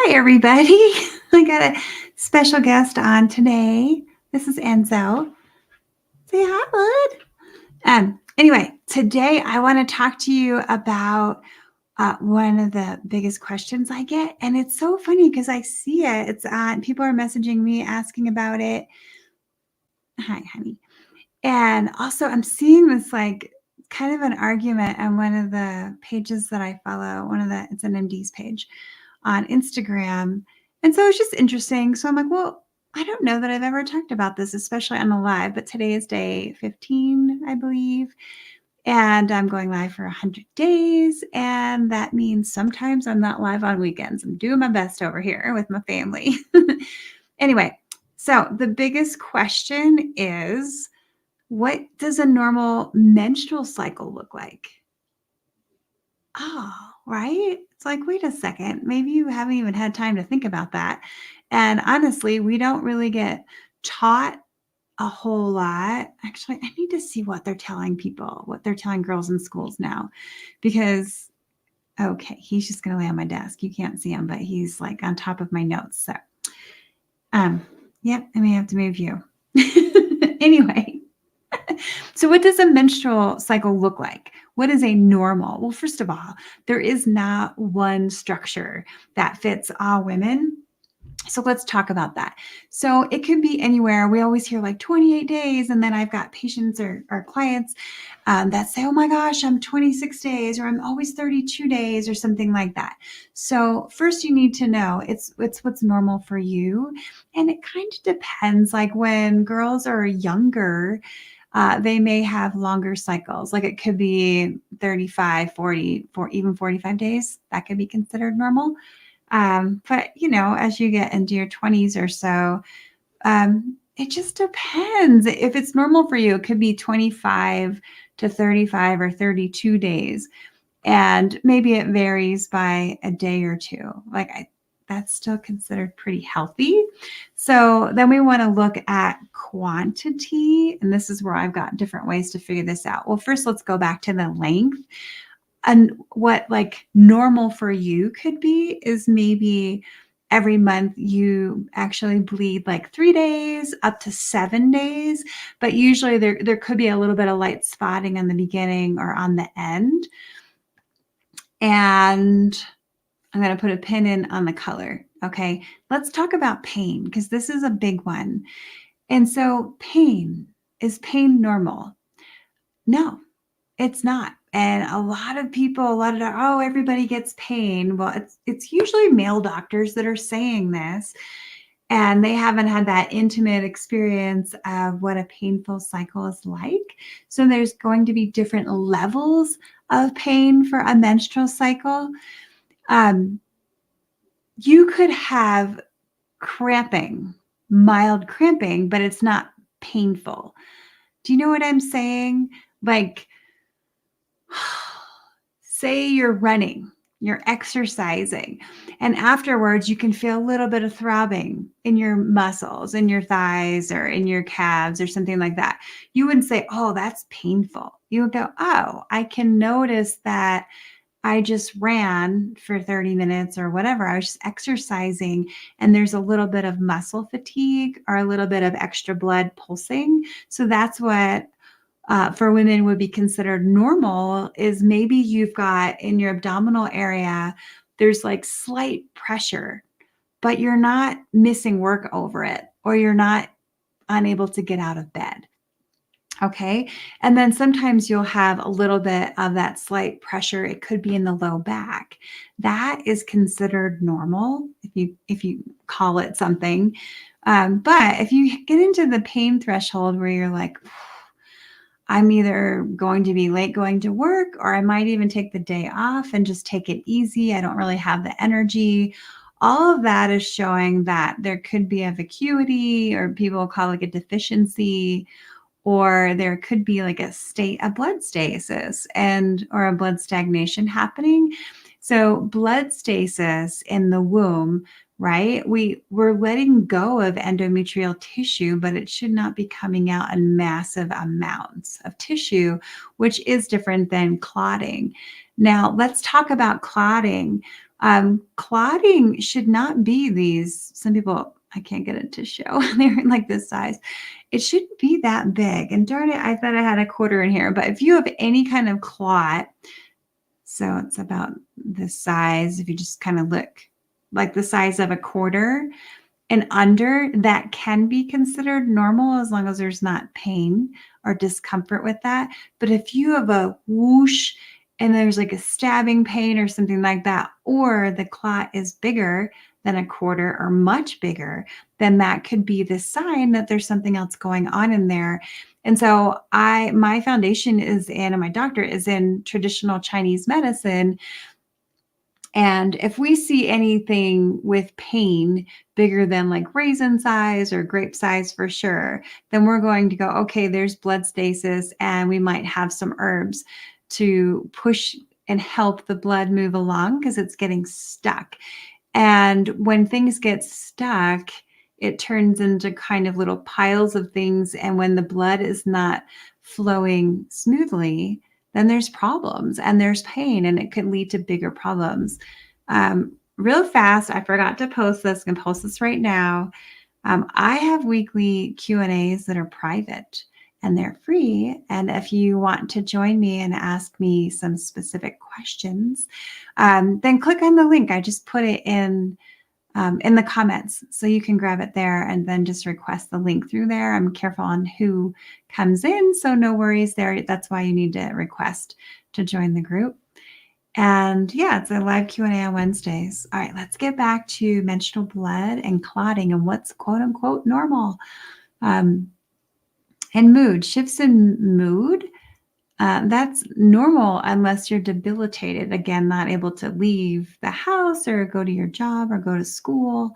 Hi, everybody. I got a special guest on today. This is Enzo. Say hi, bud. Anyway, today I want to talk to you about one of the biggest questions I get. And it's so funny because I see it. It's people are messaging me asking about it. Hi, honey. And also, I'm seeing this like kind of an argument on one of the pages that I follow. It's an MD's page on Instagram. And so it's just interesting. So I'm like, well, I don't know that I've ever talked about this, especially on a live, but today is day 15, I believe. And I'm going live for 100 days. And that means sometimes I'm not live on weekends. I'm doing my best over here with my family. Anyway, so the biggest question is, what does a normal menstrual cycle look like? Oh, right? It's like, wait a second, maybe you haven't even had time to think about that. And honestly, we don't really get taught a whole lot. Actually, I need to see what they're telling people, what they're telling girls in schools now, because, okay, he's just going to lay on my desk. You can't see him, but he's like on top of my notes. So, yep, I may have to move you. Anyway. So what does a menstrual cycle look like? What is a normal? Well, first of all, there is not one structure that fits all women. So let's talk about that. So it could be anywhere. We always hear like 28 days. And then I've got patients or clients that say, oh my gosh, I'm 26 days, or I'm always 32 days, or something like that. So first you need to know it's what's normal for you. And it kind of depends. Like when girls are younger, they may have longer cycles. Like it could be 35, 40, even 45 days. That could be considered normal. But, as you get into your 20s or so, it just depends. If it's normal for you, it could be 25 to 35 or 32 days. And maybe it varies by a day or two. That's still considered pretty healthy. So then we want to look at quantity. And this is where I've got different ways to figure this out. Well, first, let's go back to the length. And what like normal for you could be is maybe every month you actually bleed like 3 days up to 7 days. But usually there could be a little bit of light spotting on the beginning or on the end. And I'm going to put a pin in on the color. Okay, let's talk about pain because this is a big one. And so is pain normal? No, it's not. And a lot of people, everybody gets pain. Well, it's usually male doctors that are saying this, and they haven't had that intimate experience of what a painful cycle is like. So there's going to be different levels of pain for a menstrual cycle. You could have cramping, mild cramping, but it's not painful. Do you know what I'm saying? Like, say you're running, you're exercising, and afterwards you can feel a little bit of throbbing in your muscles, in your thighs or in your calves or something like that. You wouldn't say, oh, that's painful. You would go, oh, I can notice that I just ran for 30 minutes or whatever. I was just exercising and there's a little bit of muscle fatigue or a little bit of extra blood pulsing. So that's what for women would be considered normal, is maybe you've got in your abdominal area, there's like slight pressure, but you're not missing work over it, or you're not unable to get out of bed. Okay. And then sometimes you'll have a little bit of that slight pressure. It could be in the low back. That is considered normal if you call it something. But if you get into the pain threshold where you're like, I'm either going to be late going to work, or I might even take the day off and just take it easy. I don't really have the energy. All of that is showing that there could be a vacuity, or people call it a deficiency, or there could be like a blood stasis or a blood stagnation happening. So blood stasis in the womb, right? We're letting go of endometrial tissue, but it should not be coming out in massive amounts of tissue, which is different than clotting. Now let's talk about clotting. Clotting should not be these, some people, I can't get it to show, they're like this size. It shouldn't be that big. And darn it, I thought I had a quarter in here. But if you have any kind of clot, so it's about this size, if you just kind of look like the size of a quarter and under, that can be considered normal as long as there's not pain or discomfort with that. But if you have a whoosh and there's like a stabbing pain or something like that, or the clot is bigger than a quarter or much bigger, then that could be the sign that there's something else going on in there. And so my foundation is in, and my doctorate is in traditional Chinese medicine. And if we see anything with pain bigger than like raisin size or grape size for sure, then we're going to go, okay, there's blood stasis, and we might have some herbs to push and help the blood move along because it's getting stuck. And when things get stuck, it turns into kind of little piles of things. And when the blood is not flowing smoothly, then there's problems and there's pain, and it could lead to bigger problems. Real fast, I forgot to post this. I'm going to post this right now. I have weekly Q&As that are private and they're free. And if you want to join me and ask me some specific questions, then click on the link. I just put it in the comments, so you can grab it there and then just request the link through there. I'm careful on who comes in, so no worries there. That's why you need to request to join the group. And yeah, it's a live Q&A on Wednesdays. All right, let's get back to menstrual blood and clotting and what's quote unquote normal. And mood, shifts in mood. That's normal unless you're debilitated. Again, not able to leave the house or go to your job or go to school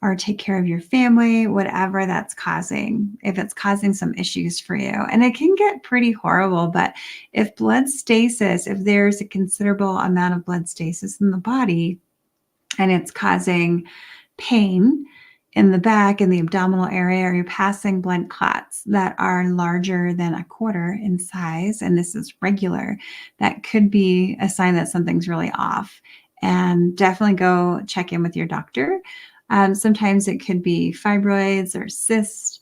or take care of your family, whatever that's causing, if it's causing some issues for you. And it can get pretty horrible, but if blood stasis, if there's a considerable amount of blood stasis in the body and it's causing pain in the back, in the abdominal area, or you're passing blood clots that are larger than a quarter in size, and this is regular, that could be a sign that something's really off. And definitely go check in with your doctor. Sometimes it could be fibroids or cysts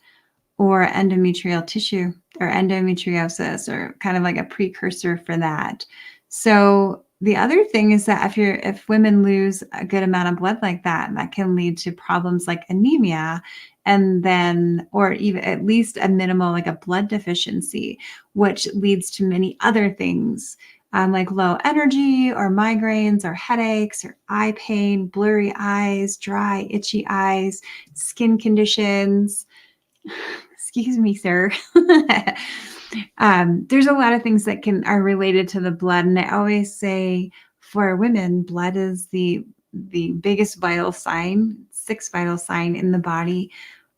or endometrial tissue or endometriosis, or kind of like a precursor for that. So the other thing is that if women lose a good amount of blood like that, that can lead to problems like anemia, and then, or even at least a minimal, like a blood deficiency, which leads to many other things, like low energy or migraines or headaches or eye pain, blurry eyes, dry, itchy eyes, skin conditions. Excuse me, sir. There's a lot of things that are related to the blood. And I always say for women, blood is the biggest vital sign, sixth vital sign in the body.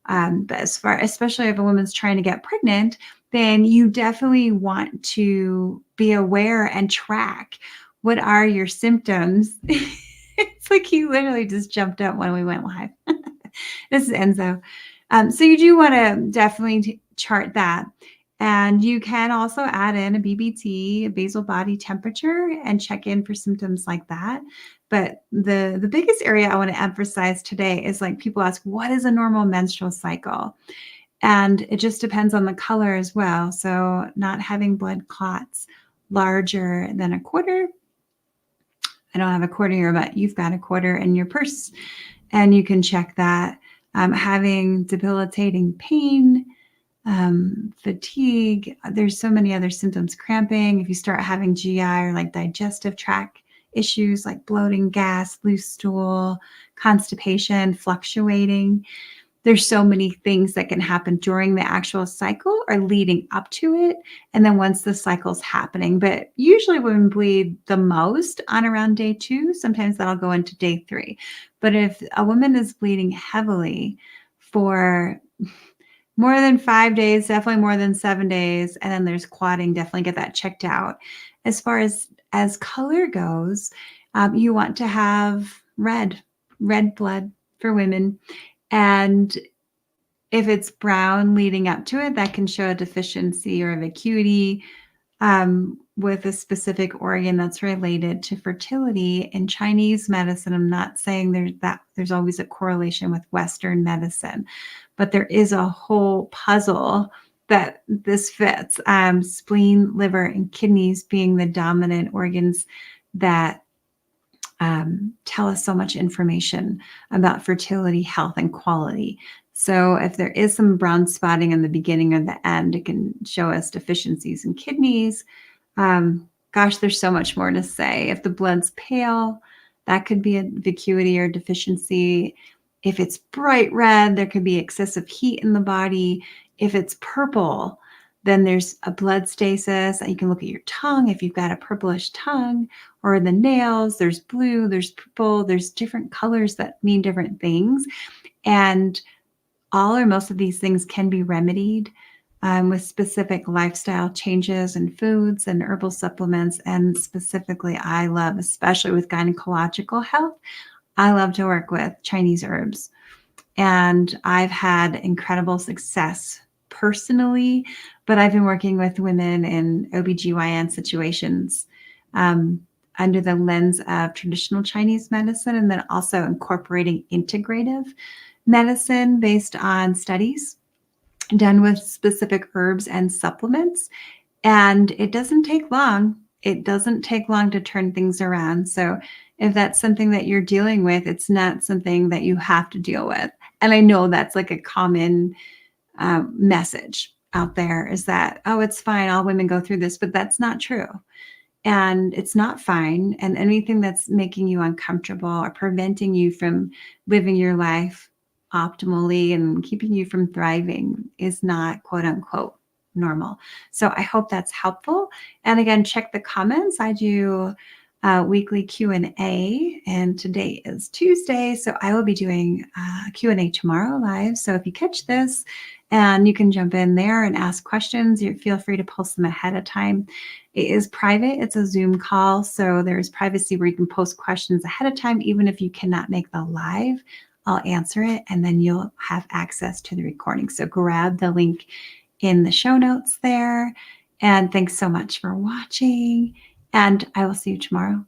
But especially if a woman's trying to get pregnant, then you definitely want to be aware and track what are your symptoms. It's like he literally just jumped up when we went live. This is Enzo. So you do want to definitely chart that. And you can also add in a BBT, a basal body temperature, and check in for symptoms like that. But the biggest area I want to emphasize today is, like, people ask, what is a normal menstrual cycle? And it just depends on the color as well. So not having blood clots larger than a quarter. I don't have a quarter here, but you've got a quarter in your purse, and you can check that. Having debilitating pain, fatigue, there's so many other symptoms, cramping. If you start having GI or like digestive tract issues like bloating, gas, loose stool, constipation, fluctuating, there's so many things that can happen during the actual cycle or leading up to it. And then once the cycle's happening, but usually women bleed the most on around day 2, sometimes that'll go into day 3. But if a woman is bleeding heavily for more than 5 days, definitely more than 7 days, and then there's clotting, definitely get that checked out. As far as color goes, you want to have red blood for women. And if it's brown leading up to it, that can show a deficiency or a vacuity. with a specific organ that's related to fertility. In Chinese medicine, I'm not saying there's always a correlation with Western medicine, but there is a whole puzzle that this fits. Spleen, liver, and kidneys being the dominant organs that tell us so much information about fertility, health, and quality. So if there is some brown spotting in the beginning or the end, it can show us deficiencies in kidneys. Gosh, there's so much more to say. If the blood's pale, that could be a vacuity or deficiency. If it's bright red, there could be excessive heat in the body. If it's purple, then there's a blood stasis. You can look at your tongue if you've got a purplish tongue, or the nails. There's blue, there's purple, there's different colors that mean different things. And all or most of these things can be remedied with specific lifestyle changes and foods and herbal supplements. And specifically, I love, especially with gynecological health, I love to work with Chinese herbs. And I've had incredible success personally, but I've been working with women in OBGYN situations under the lens of traditional Chinese medicine, and then also incorporating integrative medicine based on studies done with specific herbs and supplements. And it doesn't take long. It doesn't take long to turn things around. So if that's something that you're dealing with, it's not something that you have to deal with. And I know that's like a common message out there, is that, oh, it's fine, all women go through this, but that's not true. And it's not fine. And anything that's making you uncomfortable or preventing you from living your life optimally and keeping you from thriving is not, quote unquote, normal. So I hope that's helpful. And again, check the comments. I do weekly Q&A, and today is Tuesday, so I will be doing Q&A tomorrow live. So if you catch this, and you can jump in there and ask questions, you feel free to post them ahead of time. It is private. It's a Zoom call, so there's privacy where you can post questions ahead of time. Even if you cannot make the live, I'll answer it, and then you'll have access to the recording. So grab the link in the show notes there. And thanks so much for watching, and I will see you tomorrow.